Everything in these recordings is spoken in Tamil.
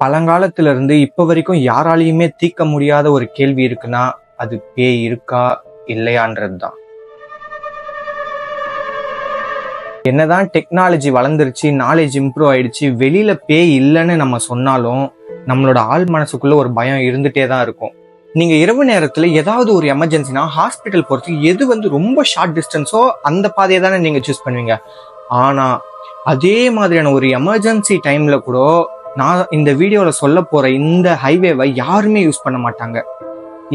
பழங்காலத்துல இருந்து இப்ப வரைக்கும் யாராலையுமே தீர்க்க முடியாத ஒரு கேள்வி இருக்குன்னா அது பேய் இருக்கா இல்லையான்றதுதான். என்னதான் டெக்னாலஜி வளர்ந்துருச்சு, நாலேஜ் இம்ப்ரூவ் ஆயிடுச்சு, வெளியில பேய் இல்லைன்னு நம்ம சொன்னாலும் நம்மளோட ஆள் மனசுக்குள்ள ஒரு பயம் இருந்துட்டே தான் இருக்கும். நீங்க இரவு நேரத்துல ஏதாவது ஒரு எமர்ஜென்சினா ஹாஸ்பிட்டல் போறதுக்கு எது ரொம்ப ஷார்ட் டிஸ்டன்ஸோ அந்த பாதையை தானே நீங்க சூஸ் பண்ணுவீங்க. ஆனா அதே மாதிரியான ஒரு எமர்ஜென்சி டைம்ல கூட நான் இந்த வீடியோல சொல்ல போற இந்த ஹைவேவை யாருமே யூஸ் பண்ண மாட்டாங்க.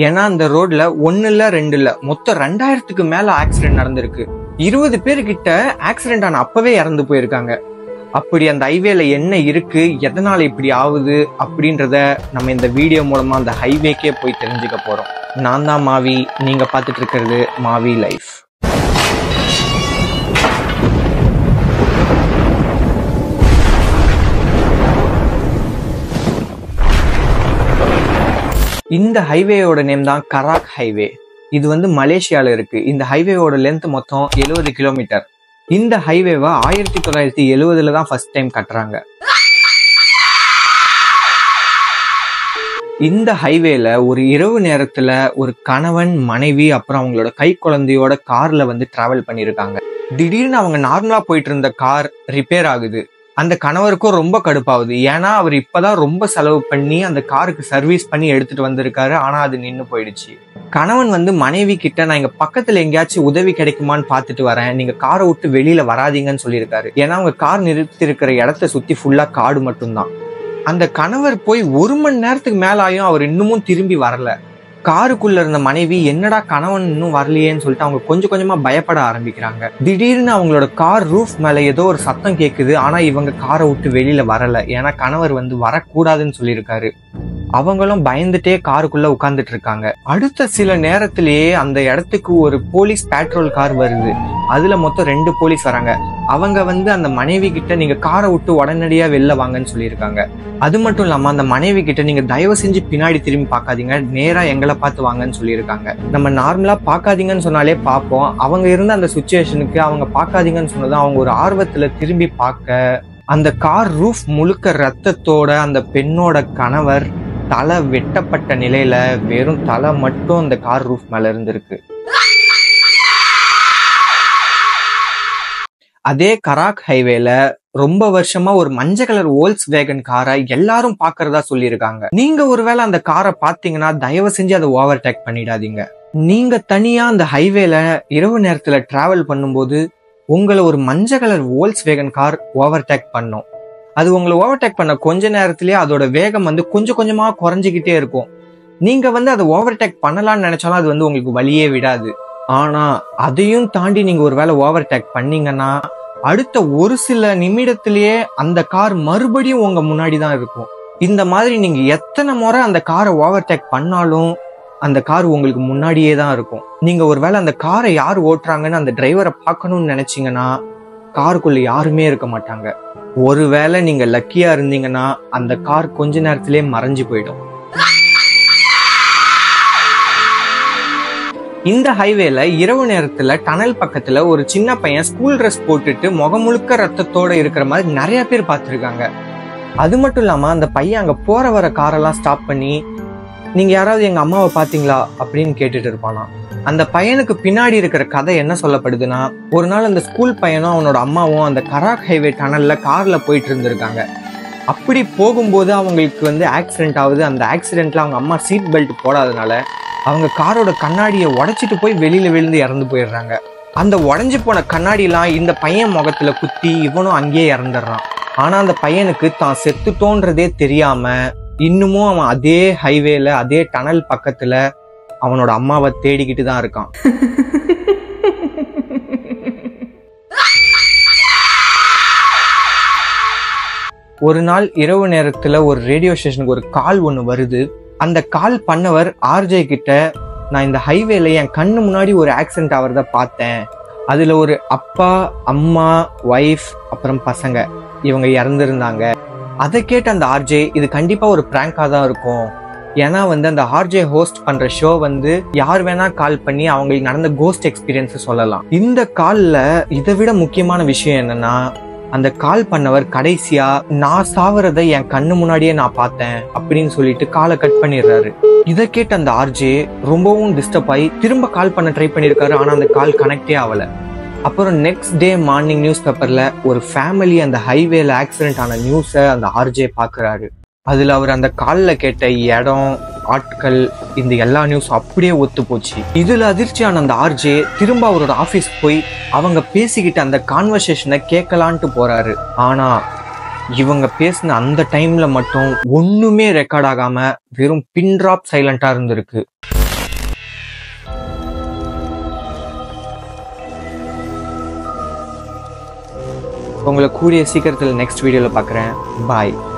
ஏன்னா அந்த ரோட்ல 1 இல்ல 2 இல்ல மொத்தம் 2000க்கு மேல ஆக்சிடென்ட் நடந்திருக்கு. 20 பேர்கிட்ட ஆக்சிடென்ட் ஆன அப்பவே இறந்து போயிருக்காங்க. அப்படி அந்த ஹைவேல என்ன இருக்கு, எதனால இப்படி ஆகுது அப்படின்றத நம்ம இந்த வீடியோ மூலமா அந்த ஹைவேக்கே போய் தெரிஞ்சுக்க போறோம். நான் தான் மாவி, நீங்க பார்த்துட்டு இருக்கிறது மாவி லைஃப். இந்த ஹைவேயோட நேம் தான் கராக் ஹைவே. இது மலேசியால இருக்கு. இந்த ஹைவேயோட லென்த் மொத்தம் 70 கிலோமீட்டர். இந்த ஹைவேவை 1970 தான் ஃபர்ஸ்ட் டைம் கட்டுறாங்க. இந்த ஹைவேல ஒரு இரவு நேரத்துல ஒரு கணவன் மனைவி அப்புறம் அவங்களோட கை குழந்தையோட கார்ல டிராவல் பண்ணிருக்காங்க. திடீர்னு அவங்க நார்மலா போயிட்டு இருந்த கார் ரிப்பேர் ஆகுது. அந்த கணவருக்கும் ரொம்ப கடுப்பாகுது. ஏன்னா அவர் இப்பதான் ரொம்ப செலவு பண்ணி அந்த காருக்கு சர்வீஸ் பண்ணி எடுத்துட்டு வந்திருக்காரு. ஆனா அது நின்று போயிடுச்சு. கணவன் மனைவி கிட்ட நான் இங்க பக்கத்துல எங்கேயாச்சும் உதவி கிடைக்குமான்னு பாத்துட்டு வரேன், நீங்க காரை விட்டு வெளியில வராதீங்கன்னு சொல்லியிருக்காரு. ஏன்னா அவங்க கார் நிறுத்தி இருக்கிற இடத்த சுத்தி ஃபுல்லா காடு மட்டும்தான். அந்த கணவர் போய் 1 மணி நேரத்துக்கு மேல ஆயும் அவர் இன்னமும் திரும்பி வரல. காருக்குள்ள இருந்த மனைவி என்னடா கணவன் இன்னும் வரலையேன்னு சொல்லிட்டு அவங்க கொஞ்சம் கொஞ்சமா பயப்பட ஆரம்பிக்கிறாங்க. திடீர்னு அவங்களோட கார் ரூஃப் மேல ஏதோ ஒரு சத்தம் கேக்குது. ஆனா இவங்க காரை விட்டு வெளியில வரல. ஏன்னா கணவர் வரக்கூடாதுன்னு சொல்லியிருக்காரு. அவங்களும் பயந்துட்டே காருக்குள்ள உட்கார்ந்துட்டு இருக்காங்க. அடுத்த சில நேரத்திலேயே அந்த இடத்துக்கு ஒரு போலீஸ் பேட்ரோல் கார் வருது. அதுல மொத்தம் 2 போலீஸ் வராங்க. அவங்க அந்த மனைவி கிட்ட நீங்க காரை விட்டு உடனடியா வெளில வாங்கன்னு சொல்லியிருக்காங்க. அது மட்டும் இல்லாம அந்த மனைவி கிட்ட நீங்க தயவு செஞ்சு பின்னாடி திரும்பி பார்க்காதீங்க, நேரா எங்களை பார்த்து வாங்கன்னு சொல்லியிருக்காங்க. நம்ம நார்மலா பார்க்காதீங்கன்னு சொன்னாலே பார்ப்போம். அவங்க இருந்த அந்த சுச்சுவேஷனுக்கு அவங்க பார்க்காதீங்கன்னு சொன்னது அவங்க ஒரு ஆர்வத்துல திரும்பி பார்க்க அந்த கார் ரூஃப் முழுக்க ரத்தத்தோட அந்த பெண்ணோட கணவர் தலை வெட்டப்பட்ட நிலையில வெறும் தலை மட்டும் அந்த கார் ரூஃப் மேல இருந்திருக்கு. அதே கராக் ஹைவேல ரொம்ப வருஷமா ஒரு மஞ்சள் கலர் வோல்க்ஸ் வேகன் காரை எல்லாரும் பாக்குறதா சொல்லியிருக்காங்க. நீங்க ஒருவேளை அந்த காரை பாத்தீங்கன்னா தயவு செஞ்சு அதை ஓவர்டேக் பண்ணிடாதீங்க. நீங்க தனியா அந்த ஹைவேல இரவு நேரத்துல டிராவல் பண்ணும்போது உங்களை ஒரு மஞ்சள் கலர் வோல்க்ஸ் வேகன் கார் ஓவர்டேக் பண்ணும். அது உங்களை ஓவர்டேக் பண்ண கொஞ்ச நேரத்திலேயே அதோட வேகம் கொஞ்சம் கொஞ்சமா குறைஞ்சிக்கிட்டே இருக்கும். நீங்க அதை ஓவர்டேக் பண்ணலாம்னு நினைச்சாலும் அது உங்களுக்கு வழியே விடாது. ஆனா அதையும் தாண்டி நீங்க ஒரு வேளை ஓவர்டேக் பண்ணீங்கன்னா அடுத்த ஒரு சில நிமிடத்திலேயே அந்த கார் மறுபடியும் உங்க முன்னாடி தான் இருக்கும். இந்த மாதிரி நீங்க எத்தனை முறை அந்த காரை ஓவர்டேக் பண்ணாலும் அந்த கார் உங்களுக்கு முன்னாடியே தான் இருக்கும். நீங்க ஒருவேளை அந்த காரை யார் ஓட்டுறாங்கன்னு அந்த டிரைவரை பார்க்கணும்னு நினைச்சீங்கன்னா காருக்குள்ள யாருமே இருக்க மாட்டாங்க. ஒருவேளை நீங்க லக்கியா இருந்தீங்கன்னா அந்த கார் கொஞ்ச நேரத்திலே மறைஞ்சு போயிடும். இந்த ஹைவேல இரவு நேரத்துல டனல் பக்கத்துல ஒரு சின்ன பையன் ஸ்கூல் ட்ரெஸ் போட்டுட்டு முகம் முழுக்க ரத்தத்தோட இருக்கிற மாதிரி நிறைய பேர் பார்த்திருக்காங்க. அது மட்டும் இல்லாம அந்த பையன் அங்க போற வர காரெல்லாம் ஸ்டாப் பண்ணி நீங்க யாராவது எங்க அம்மாவை பாத்தீங்களா அப்படின்னு கேட்டுட்டு இருப்பானா. அந்த பையனுக்கு பின்னாடி இருக்கிற கதை என்ன சொல்லப்படுதுன்னா, ஒரு நாள் அந்த ஸ்கூல் பையனும் அவனோட அம்மாவும் அந்த கராக் ஹைவே டனல்ல கார்ல போயிட்டு இருந்திருக்காங்க. அப்படி போகும்போது அவங்களுக்கு ஆக்சிடென்ட் ஆகுது. அந்த ஆக்சிடென்ட்ல அவங்க அம்மா சீட் பெல்ட் போடாதனால அவங்க காரோட கண்ணாடியை உடைச்சிட்டு போய் வெளியில விழுந்து இறந்து போயிடுறாங்க. அந்த உடைஞ்சு போன கண்ணாடியெல்லாம் இந்த பையன் முகத்துல குத்தி இவனும் அங்கேயே இறந்துடுறான். ஆனா அந்த பையனுக்கு தான் செத்துட்டோன்றதே தெரியாம இன்னமும் அவன் அதே ஹைவேல அதே டனல் பக்கத்துல அவனோட அம்மாவை தேடிக்கிட்டு தான் இருக்கான். ஒரு நாள் இரவு நேரத்துல ஒரு ரேடியோ ஸ்டேஷனுக்கு ஒரு கால் ஒண்ணு வருது. அந்த கால் பண்ணவர் ஆர்ஜே கிட்ட நான் இந்த ஹைவேல என் கண்ணு முன்னாடி ஒரு ஆக்சிடென்ட் ஆகிறத பார்த்தேன். அதுல ஒரு அப்பா அம்மா ஒய்ஃப் அப்புறம் பசங்க இவங்க இறந்துருந்தாங்க. அதை கேட்ட அந்த ஆர்ஜே இது கண்டிப்பா ஒரு பிராங்கா தான் இருக்கும். ஏன்னா அந்த ஆர்ஜே ஹோஸ்ட் பண்ற ஷோ யார் வேணா கால் பண்ணி அவங்களுக்கு நடந்த கோஸ்ட் எக்ஸ்பீரியன்ஸ் சொல்லலாம். இந்த கால்ல இதை விட முக்கியமான விஷயம் என்னன்னா அந்த கால் பண்ணவர் கடைசியா நான் சாவறதை என் கண்ணு முன்னாடியே நான் பார்த்தேன் அப்படின்னு சொல்லிட்டு காலை கட் பண்ணிடுறாரு. இதை கேட்ட அந்த ஆர்ஜே ரொம்பவும் டிஸ்டர்ப் ஆகி திரும்ப கால் பண்ண ட்ரை பண்ணிருக்காரு. ஆனா அந்த கால் கனெக்டே ஆகல. அப்புறம் நெக்ஸ்ட் டே மார்னிங் நியூஸ் பேப்பர்ல ஒரு ஃபேமிலி அந்த ஹைவேல ஆக்சிடென்ட் ஆன நியூஸை அந்த ஆர்ஜே பாக்குறாரு. அதுல அவர் அந்த கால்ல கேட்ட இடம், ஆட்கள், இந்த எல்லா நியூஸும் அப்படியே ஒத்து போச்சு. இதுல அதிர்ச்சியான அந்த ஆர்ஜே திரும்ப அவரோட ஆபீஸ்க்கு போய் அவங்க பேசிக்கிட்ட அந்த கான்வர்சேஷனை கேட்கலான்ட்டு போறாரு. ஆனா இவங்க பேசின அந்த டைம்ல மட்டும் ஒண்ணுமே ரெக்கார்ட் ஆகாம வெறும் பின் டிராப் சைலண்டா இருந்திருக்கு. உங்களை கூடிய சீக்கிரத்தில் நெக்ஸ்ட் வீடியோல பார்க்குறேன். பாய்.